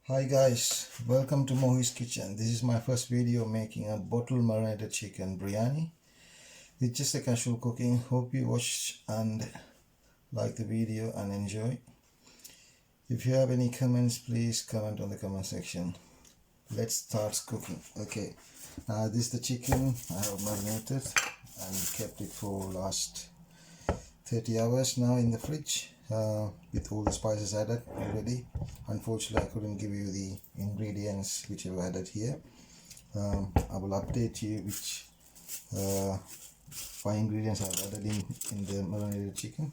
Hi guys, welcome to Mohi's Kitchen. This is my first video making a bottle marinated chicken biryani. It's just a casual cooking. Hope you watch and like the video and enjoy. If you have any comments, please comment on the comment section. Let's start cooking. Okay, this is the chicken I have marinated and kept it for last 30 hours now in the fridge with all the spices added already. Unfortunately, I couldn't give you the ingredients which I've added here. I will update you which 5 ingredients I've added in the marinated chicken.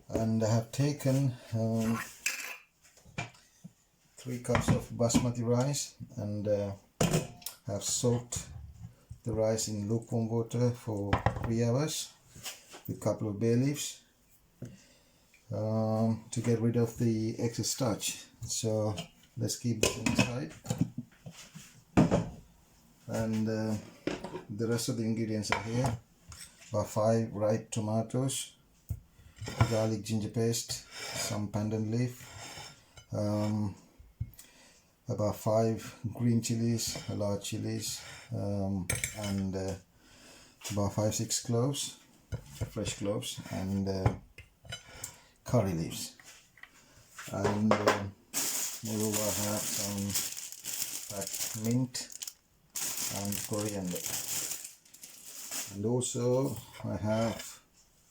And I have taken 3 cups of basmati rice and have soaked the rice in lukewarm water for 3 hours with a couple of bay leaves to get rid of the excess starch. So let's keep this inside, and the rest of the ingredients are here. About 5 ripe tomatoes, garlic ginger paste, some pandan leaf, about 5 green chilies, large chilies, and about 5-6 cloves, fresh cloves, and curry leaves. And moreover I have some packed mint and coriander. And also I have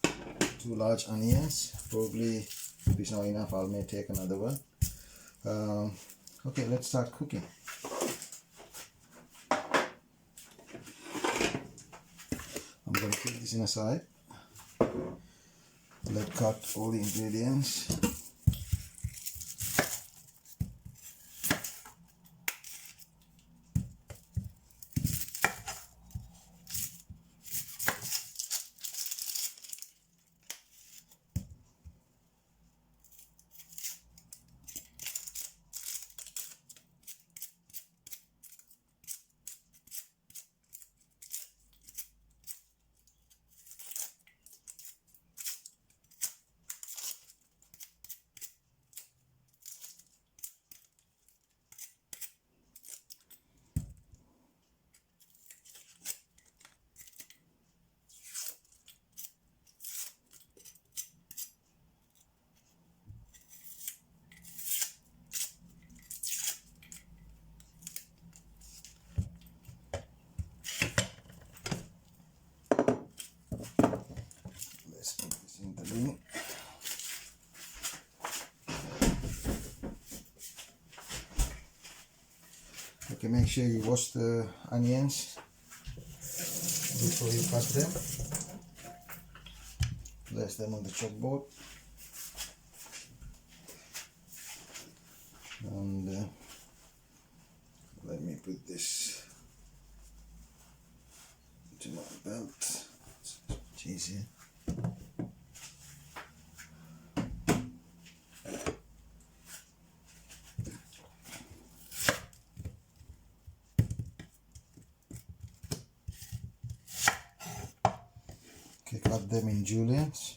2 large onions. Probably if it's not enough, I may take another one. Okay, let's start cooking. I'm going to put this in a side. Let's cut all the ingredients. Let's put this in the bin. Okay, make sure you wash the onions before you cut them. Place them on the chalkboard, and let me put this into my belt. It's much easier. Okay, cut them in juliennes.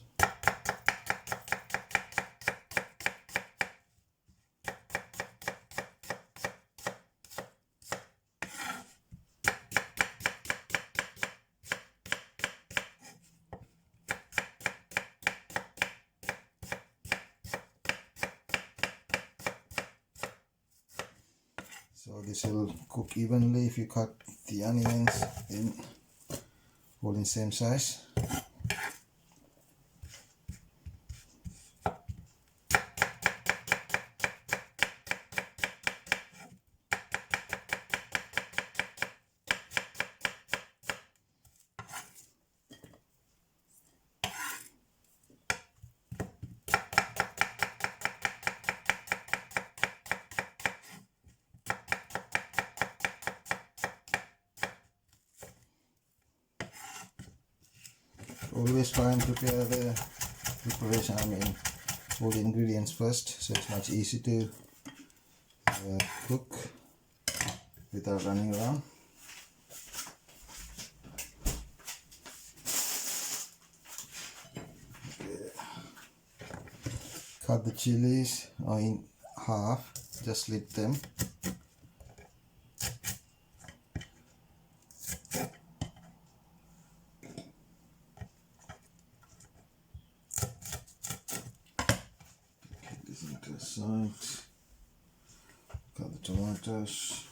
So this will cook evenly if you cut the onions in all in same size. Always try and prepare the preparation, all the ingredients first, so it's much easier to cook without running around. Okay. Cut the chilies in half just slit them. Get this into the side. Cut the tomatoes.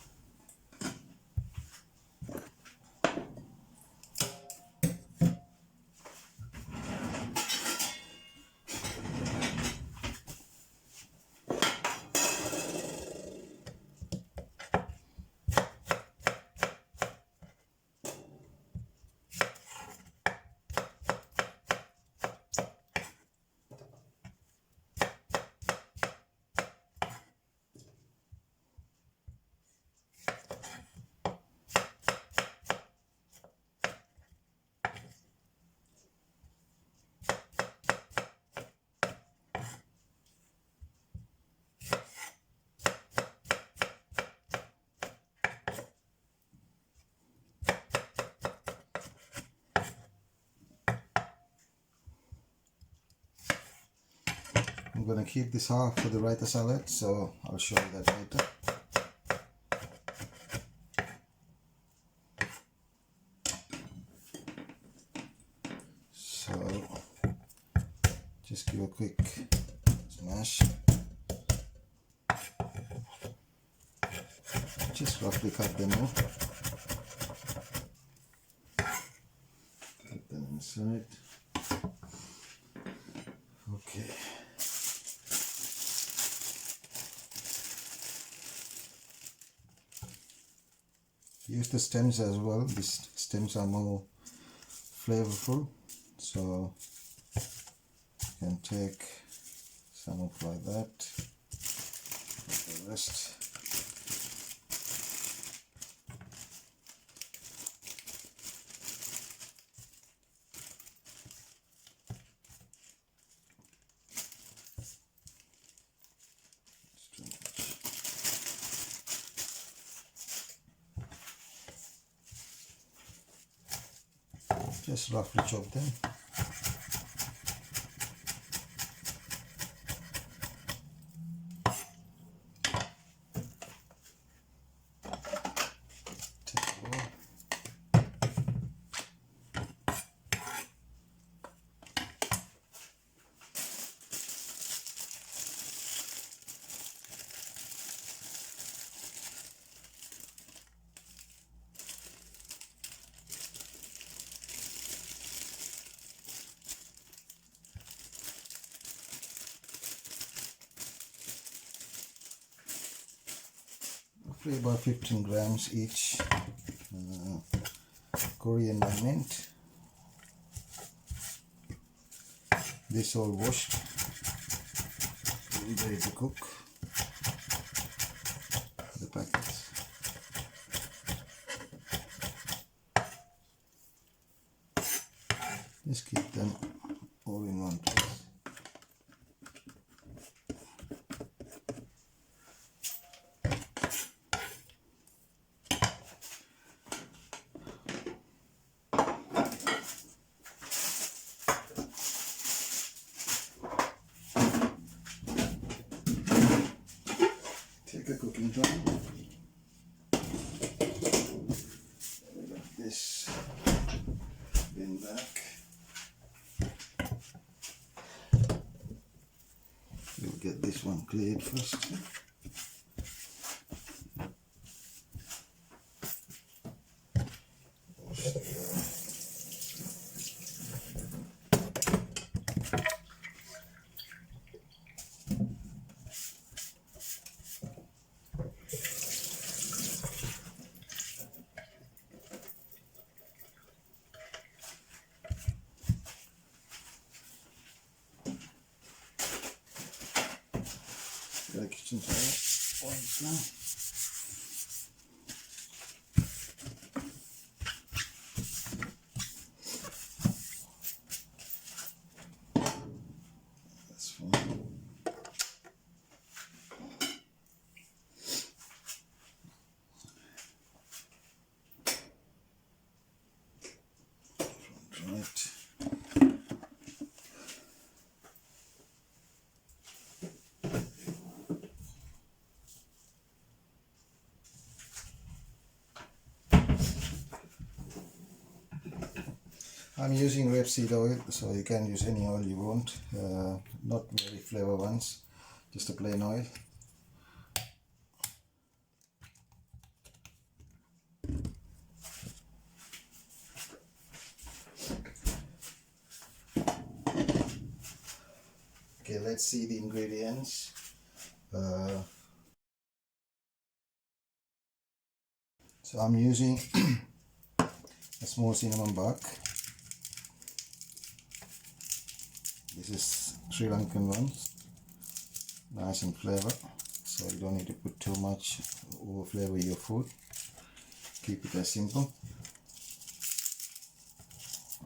I'm going to keep this half for the raita salad, so I'll show you that later. So just give a quick smash. Just roughly cut them off. Put them inside. Okay. Use the stems as well. These stems are more flavorful, so you can take some of like that, the rest. Just roughly chop them. Take it all. Roughly about 15 grams each. Coriander mint. This all washed, ready to cook. The packets. Just keep them all in one place. Take a cooking drum. Like this. Bin back. We'll get this one cleared first. Got a kitchen towel. Once now. That's fine. Right. using rapeseed oil, so you can use any oil you want, not very flavor ones, just a plain oil. Okay, let's see the ingredients. So I'm using a small cinnamon bark. This is Sri Lankan ones, nice in flavor, so you don't need to put too much over flavor your food. Keep it as simple.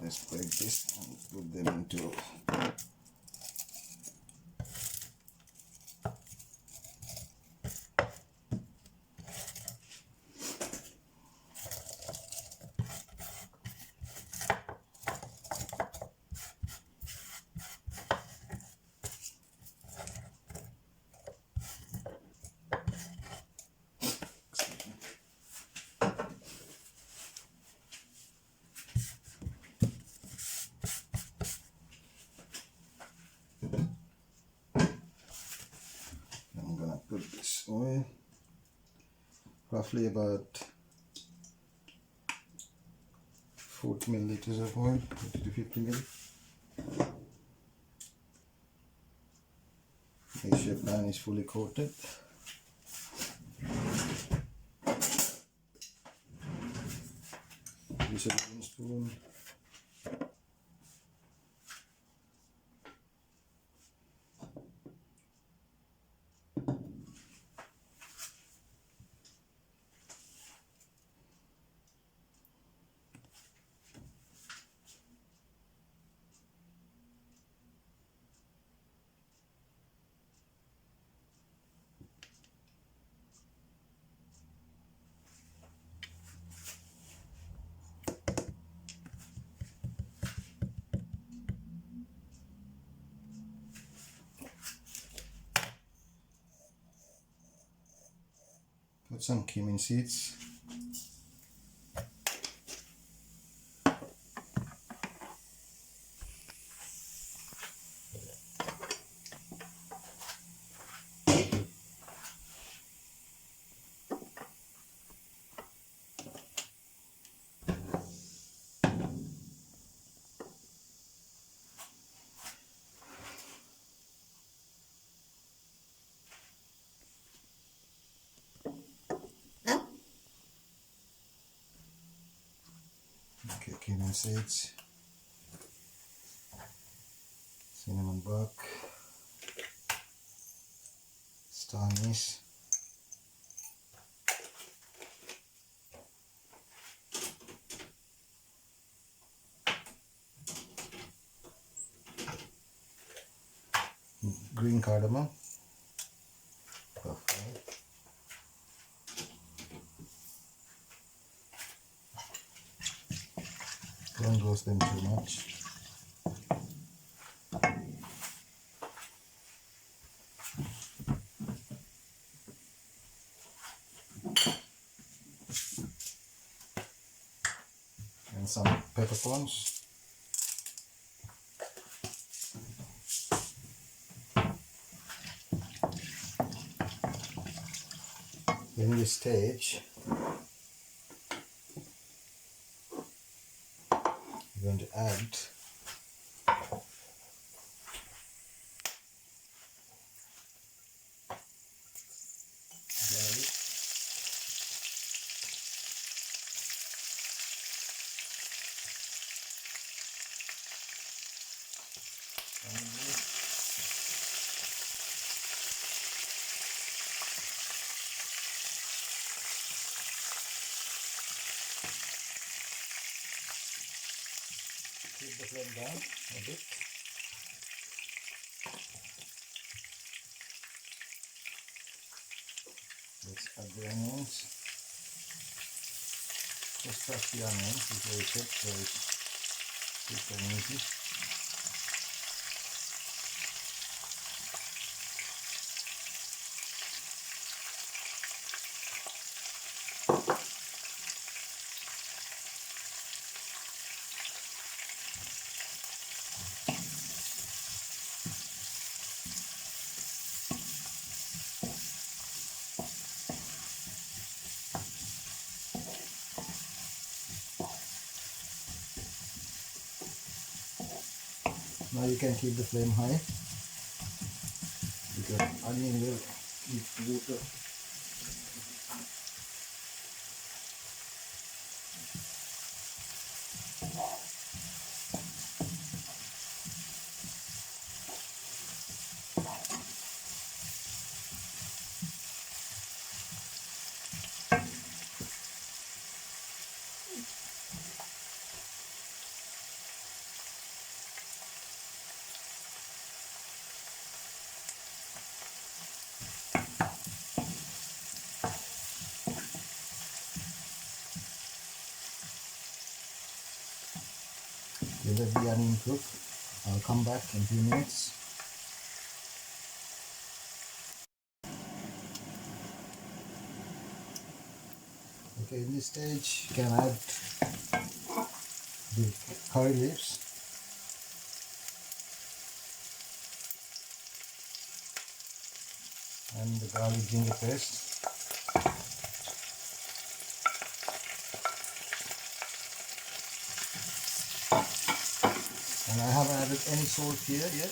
Let's break this and put them into put this oil, roughly about 40 milliliters of oil, 40 to 50 ml. Make sure your pan is fully coated. Use a wooden spoon. Put some cumin seeds. Okay, cumin seeds, cinnamon bark, star anise, green cardamom, perfect. Don't roast them too much. And some peppercorns. In this stage, we're going to add garlic, onion, keep the flame down a bit. Let's add the onions. Just touch the onions before you cook, so it's quick and easy. Now you can keep the flame high because onion will keep water. Let the onion cook. I'll come back in a few minutes. Okay, in this stage you can add the curry leaves and the garlic ginger paste. And I haven't added any salt here yet.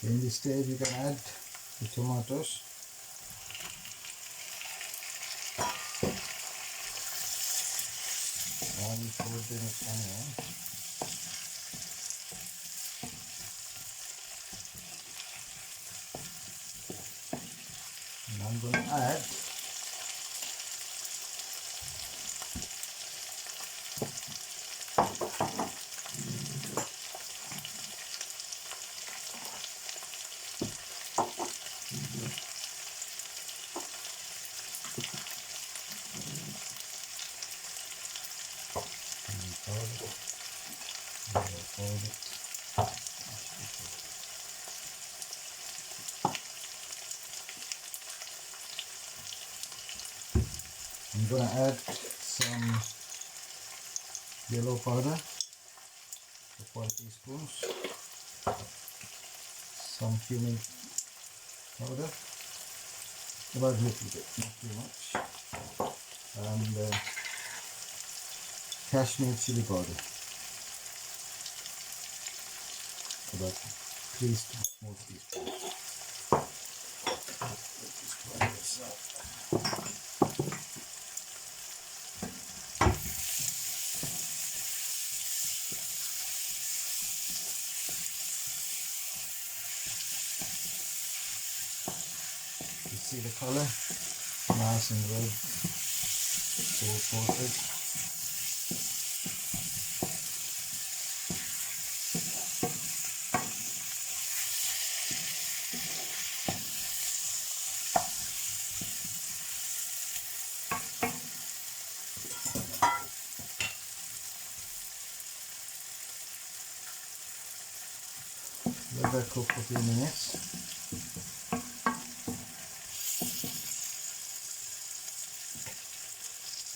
In this stage you can add the tomatoes. And put in the onion. And I'm going to add I'm going to add some yellow powder for 4 teaspoons, some cumin powder, about a little bit, not too much, and Kashmir chili powder, about 3 small teaspoons. You see the color? Nice and red, so sorted. Let that cook for a few minutes.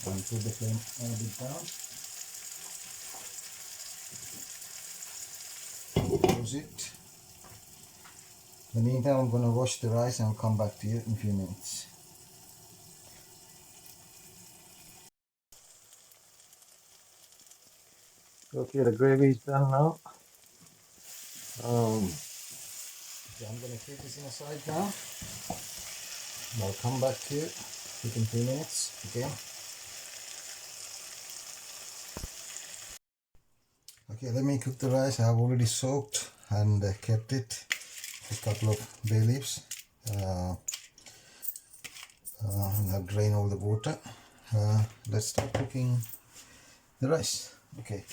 And put the flame a bit down. Close it. In the meantime, I'm going to wash the rice and I'll come back to you in a few minutes. Okay, the gravy is done now. Okay, I'm going to keep this in a side now. I'll come back to you. Within 3 minutes. Okay. Okay, let me cook the rice. I have already soaked and kept it a couple of bay leaves. And I've drained all the water. Let's start cooking the rice. Okay.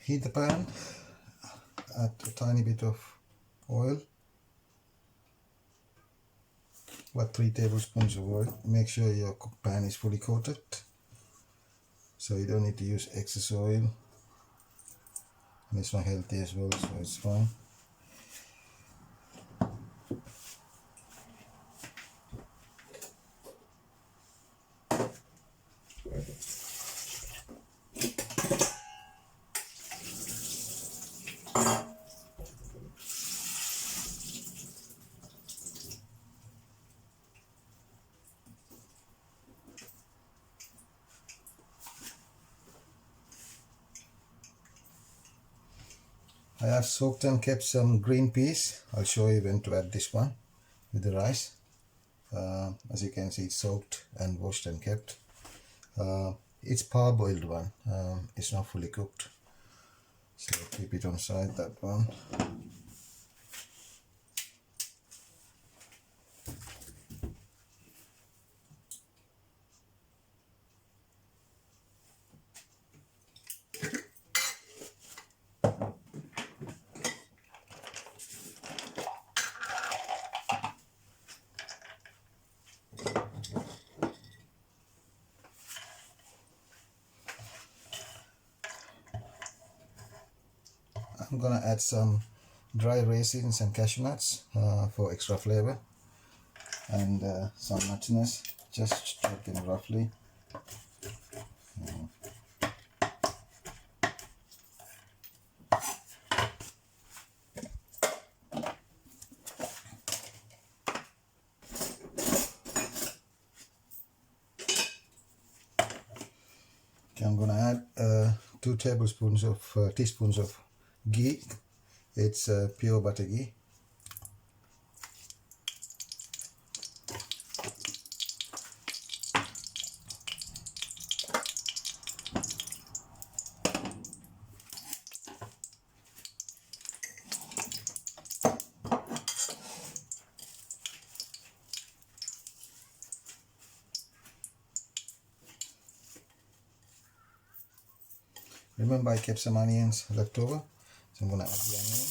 Heat the pan, add a tiny bit of oil, about 3 tablespoons of oil. Make sure your pan is fully coated, so you don't need to use excess oil, and it's not healthy as well, so it's fine. I have soaked and kept some green peas. I'll show you when to add this one with the rice. As you can see, it's soaked and washed and kept. It's parboiled one. It's not fully cooked, so keep it on side, that one. I'm gonna add some dry raisins and cashew nuts for extra flavor, and some nuttiness. Just chop them roughly. Okay, I'm gonna add 2 tablespoons of teaspoons of ghee. It's pure butter ghee. Remember, I kept some onions left over, so I'm gonna add the onion.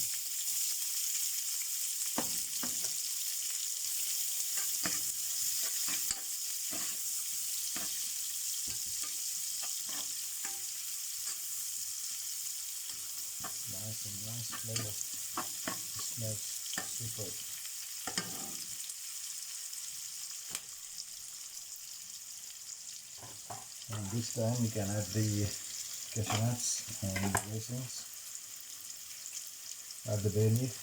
Nice flavor. Smells super. And this time you can add the cashew nuts and the raisins. Add the bay leaf.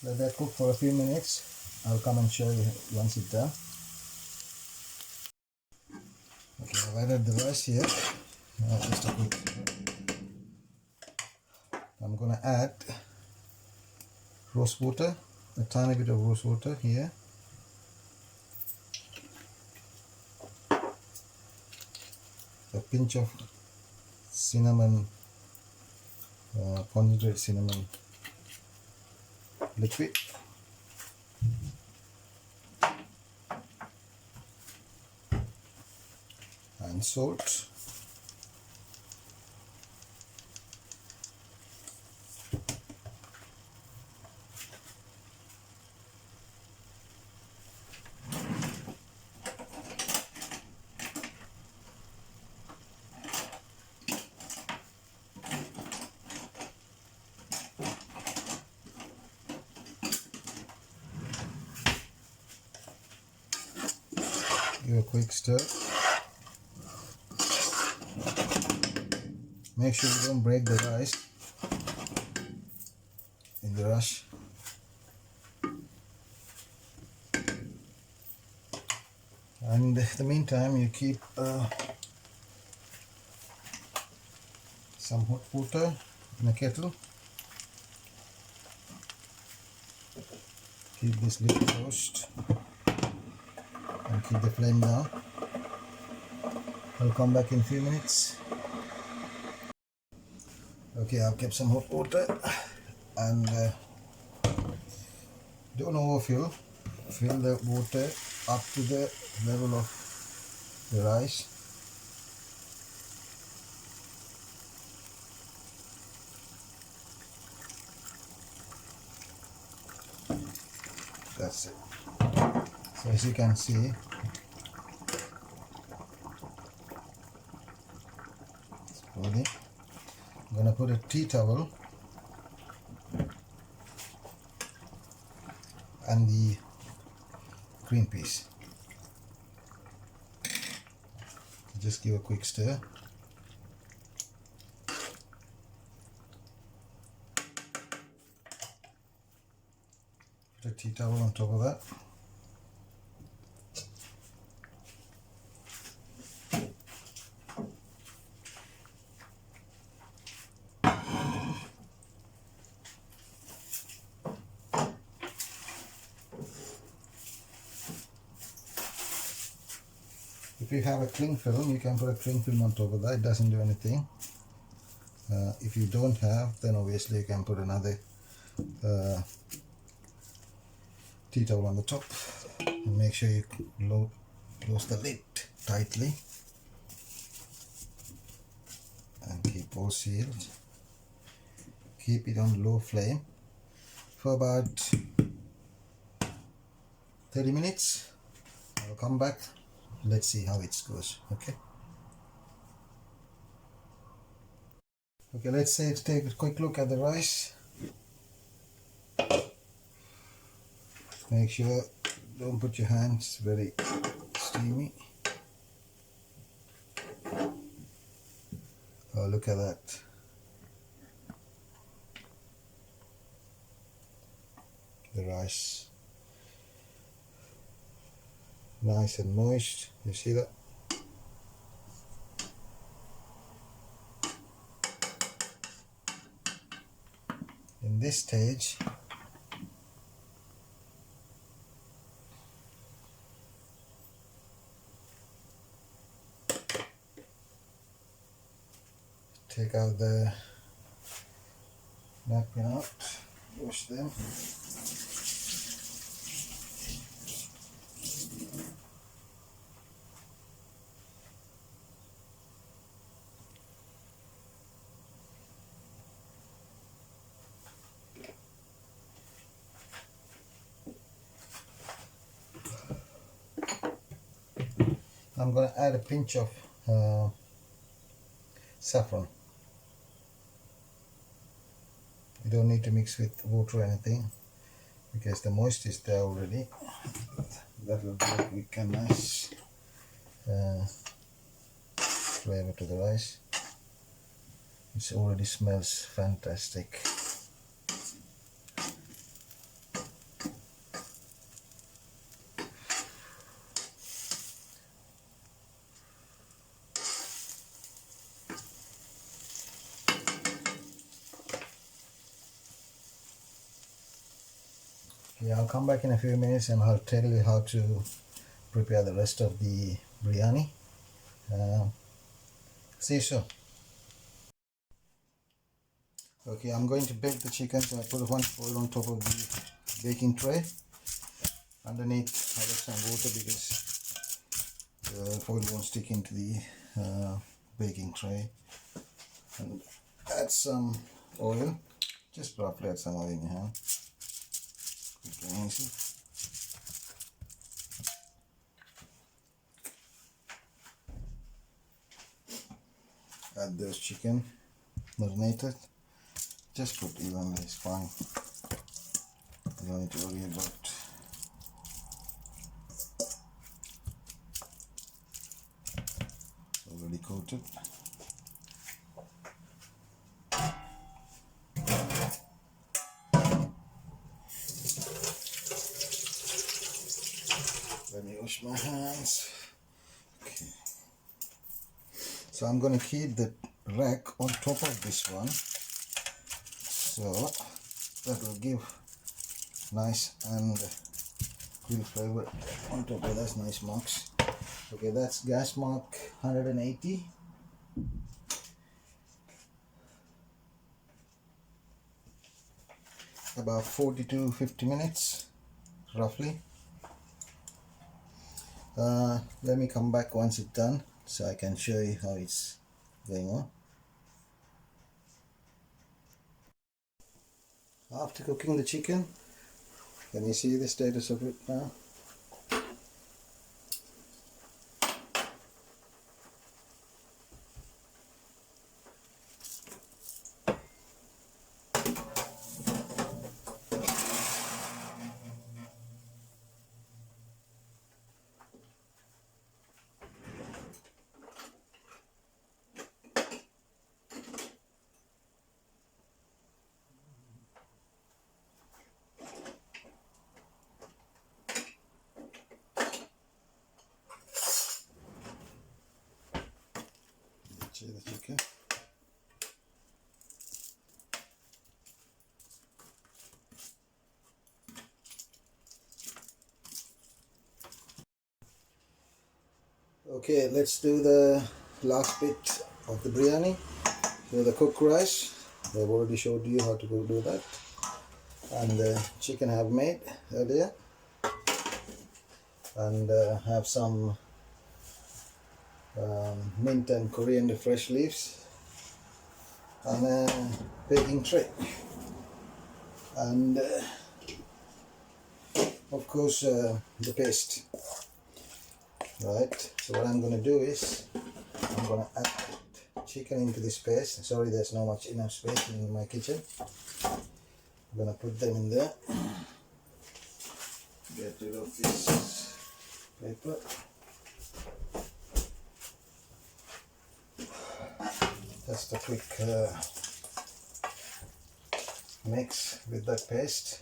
Let that cook for a few minutes. I'll come and show you once it's done. Okay, I've added the rice here. Just a add rose water, a tiny bit of rose water here. A pinch of cinnamon, concentrated cinnamon liquid. And salt. Give a quick stir. Make sure you don't break the rice in the rush. And in the meantime, you keep some hot water in a kettle. Keep this lid closed and keep the flame down. I'll come back in a few minutes. Okay, I've kept some hot water, and don't overfill. Fill the water up to the level of the rice. That's it. So as you can see, slowly, I'm gonna put a tea towel and the green peas. Just give a quick stir. Put a tea towel on top of that. If you have a cling film, you can put a cling film on top of that. It doesn't do anything. If you don't have, then obviously you can put another tea towel on the top. And make sure you close the lid tightly and keep all sealed. Keep it on low flame for about 30 minutes. I'll come back. Let's see how it goes. Okay, let's take a quick look at the rice. Make sure don't put your hands, very steamy. Oh, look at that. The rice nice and moist. You see that? In this stage, take out the napkin out, wash them. I'm going to add a pinch of saffron. You don't need to mix with water or anything because the moisture is there already. That will give a nice flavor to the rice. It already smells fantastic. Yeah, I'll come back in a few minutes and I'll tell you how to prepare the rest of the biryani. Uh, See you soon. Okay, I'm going to bake the chicken, so I put one foil on top of the baking tray. Underneath, I got some water because the foil won't stick into the baking tray. And add some oil, just roughly add some oil in your hand. Quick and easy. Add those chicken, marinated. Just put evenly, it's fine. You don't need to worry about already coated. Let me wash my hands. Okay. So I'm going to keep the rack on top of this one, so that will give nice and grill flavor on top of that. Nice marks. Okay, that's gas mark 180. About 40 to 50 minutes roughly. Let me come back once it's done so I can show you how it's going on. After cooking the chicken, can you see the status of it now? See the chicken. Okay, let's do the last bit of the biryani. So the cooked rice, I've already showed you how to go do that, and the chicken I have made earlier, and have some mint and coriander fresh leaves, and a baking tray, and of course the paste. Right, so what I'm going to do is I'm going to add chicken into this paste. Sorry, there's not much enough space in my kitchen. I'm going to put them in there. Get rid of this paper. Just a quick mix with that paste.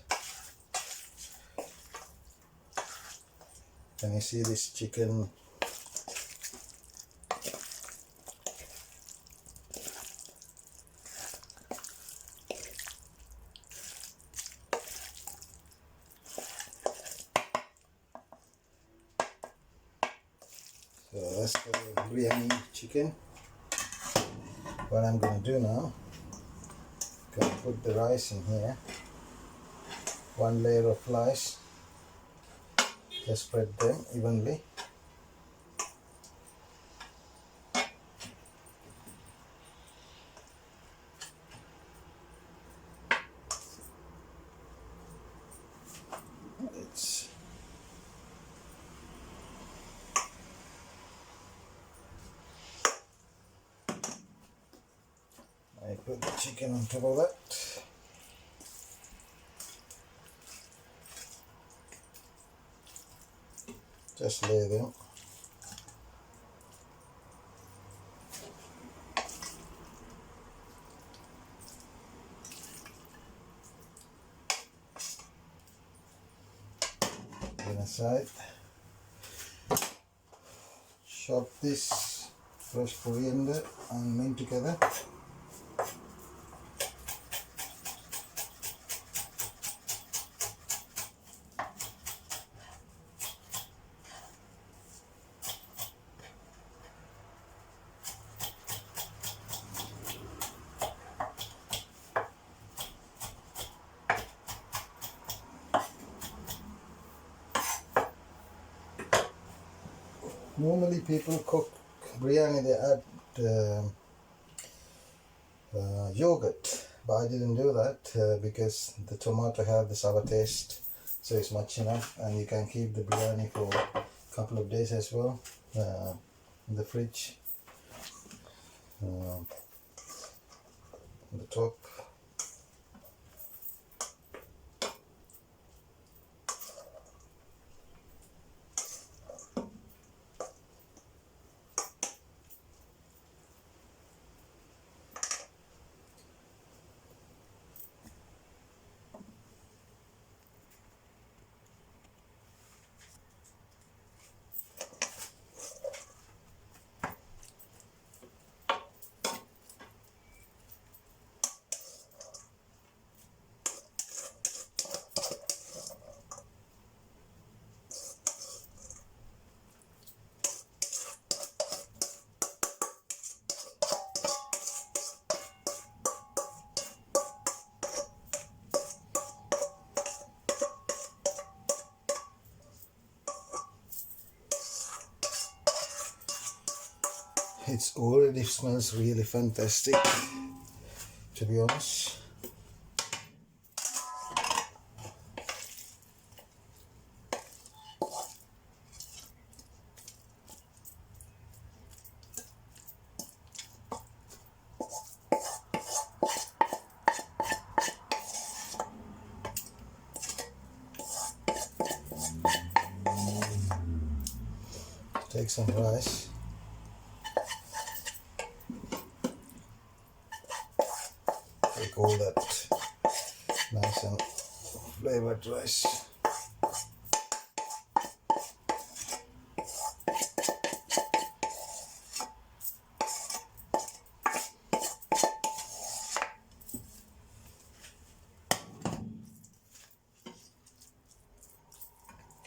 Can you see this chicken? So that's the biryani chicken. What I'm going to do now, I'm going to put the rice in here. One layer of rice. Just spread them evenly. I put the chicken on top of that. Just lay them. Then aside. Chop this fresh coriander and mint together. Normally people cook biryani, they add yogurt, but I didn't do that because the tomato have the sour taste, so it's much enough, and you can keep the biryani for a couple of days as well in the fridge. On the top. It already smells really fantastic, to be honest. Take some rice. Take all that nice and flavored rice.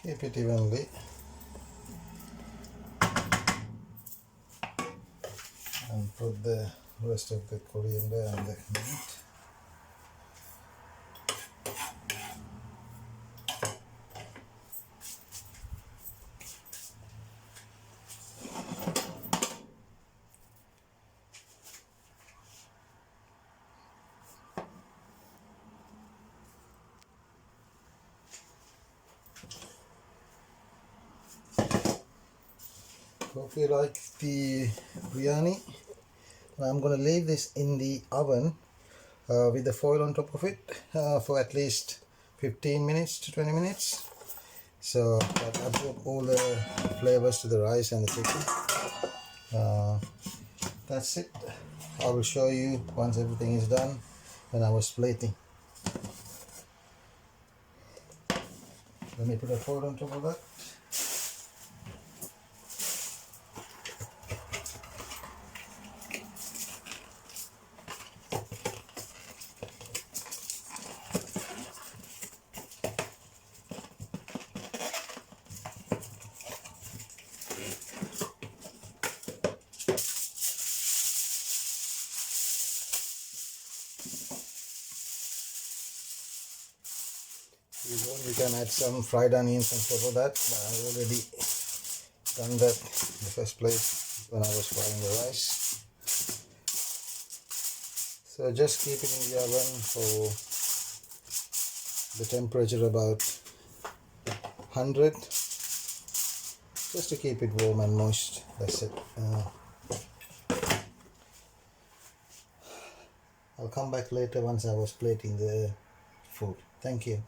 Keep it evenly. And put the rest of the coriander and the meat. Hope you like the biryani. I'm going to leave this in the oven with the foil on top of it for at least 15 minutes to 20 minutes, so that absorb all the flavors to the rice and the chicken. That's it. I will show you once everything is done when I was plating. Let me put a foil on top of that. You can add some fried onions on top of that, but I've already done that in the first place when I was frying the rice. So just keep it in the oven for the temperature about 100, just to keep it warm and moist. That's it. I'll come back later once I was plating the food. Thank you.